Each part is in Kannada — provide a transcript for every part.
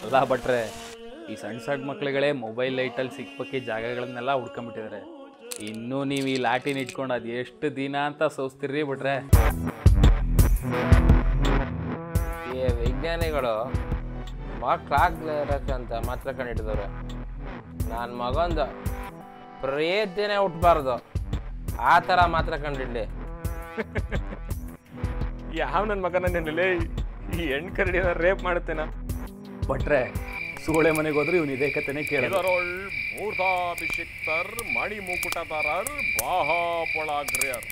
ಅಲ್ಲ ಭಟ್ರೆ, ಈ ಸಣ್ಣ ಸಣ್ಣ ಮಕ್ಳುಗಳೇ ಮೊಬೈಲ್ ಲೈಟಲ್ಲಿ ಸಿಕ್ಪಕ್ಕಿ ಜಾಗಗಳನ್ನೆಲ್ಲ ಹುಡ್ಕೊಂಬಿಟ್ಟಿದ್ದಾರೆ. ಇನ್ನೂ ನೀವು ಈ ಲಾಟಿನ ಇಟ್ಕೊಂಡು ಅದು ಎಷ್ಟು ದಿನ ಅಂತ ಸೋಸ್ತಿರ್ರಿ ಭಟ್ರೆ. ಈ ವಿಜ್ಞಾನಿಗಳು ಮಕ್ಕಳಾಗ್ಲಿರಕ್ಕೆ ಅಂತ ಮಾತ್ರ ಕಂಡಿಟ್ಟಿದವ್ರೆ. ನನ್ನ ಮಗಂದು ಪ್ರೀತಿನೇ ಹುಟ್ಟಬಾರ್ದು, ಆ ಥರ ಮಾತ್ರ ಕಂಡಿಡ್ಲಿ. ಯಾವ ನನ್ನ ಮಗನ ನೆನಲೆ ಈ ಹೆಣ್ಣು ಕರಡಿನ ರೇಪ್ ಮಾಡುತ್ತೇನ ಭಟ್ರೆ, ಸೂಳೆ ಮನೆಗೆ ಹೋದ್ರೆ ಇವನು ಇದೇ ಕಥೆನೇ ಕೇಳಿದ್ರು. ಮೂರ್ಧಾಭಿಷಿಕ್ತರ್ ಮಣಿ ಮುಕುಟಧರರ್ ಬಾಹಾಪೊಳಾಗ್ರ್ಯರ್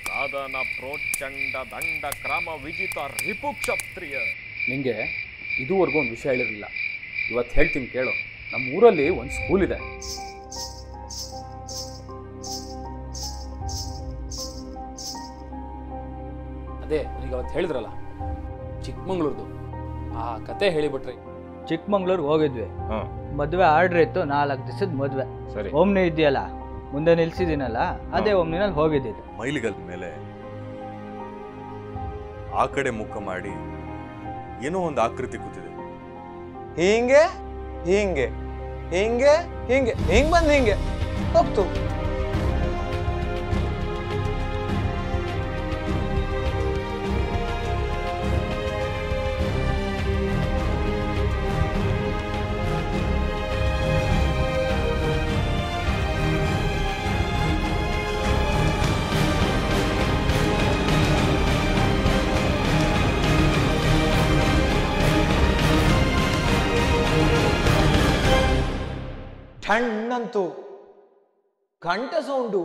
ಸಾಧನ ಪ್ರೋಚಂಡ ದಂಡ ಕ್ರಮ ವಿಜಿತ ರಿಪು ಕ್ಷತ್ರಿಯ. ನಿಂಗೆ ಇದುವರೆಗೂ ಒಂದು ವಿಷಯ ಹೇಳಿರಲಿಲ್ಲ, ಇವತ್ತು ಹೇಳ್ತೀನಿ ಕೇಳು. ನಮ್ಮ ಊರಲ್ಲಿ ಒಂದು ಸ್ಕೂಲ್ ಇದೆ. ಅದೇ ಈಗ ಅವತ್ತು ಹೇಳಿದ್ರಲ್ಲ ಚಿಕ್ಕಮಂಗ್ಳೂರ್ದು, ಆ ಕತೆ ಹೇಳಿಬಿಟ್ರಿ. ಚಿಕ್ಕಮಂಗ್ಳೂರ್ಗೆ ಹೋಗಿದ್ವಿ. ಮದುವೆ ಆರ್ಡ್ರ್ ಇತ್ತು, 4 ದಿವಸದ ಮದುವೆ. ಓಮ್ನಿ ಇದೆಯಲ್ಲ ಮುಂದೆ ನಿಲ್ಸಿದ್ದೀನಲ್ಲ, ಅದೇ ಓಮ್ನಿನಲ್ಲಿ ಹೋಗಿದ್ದಿದ್ದು. ಮೈಲಿಗಲ್ ಮೇಲೆ ಆ ಕಡೆ ಮುಖ ಮಾಡಿ ಏನೋ ಒಂದು ಆಕೃತಿ ಕೂತಿದೆ. ಹಿಂಗೆ ಹಿಂಗೆ ಹಿಂಗೆ ಹಿಂಗೆ ಹಿಂಗ್ ಬಂದು ಹಿಂಗೆ ಹೋಗ್ತು. ಠಣ್ಣಂತೂ ಗಂಟೆ ಸೌಂಡು.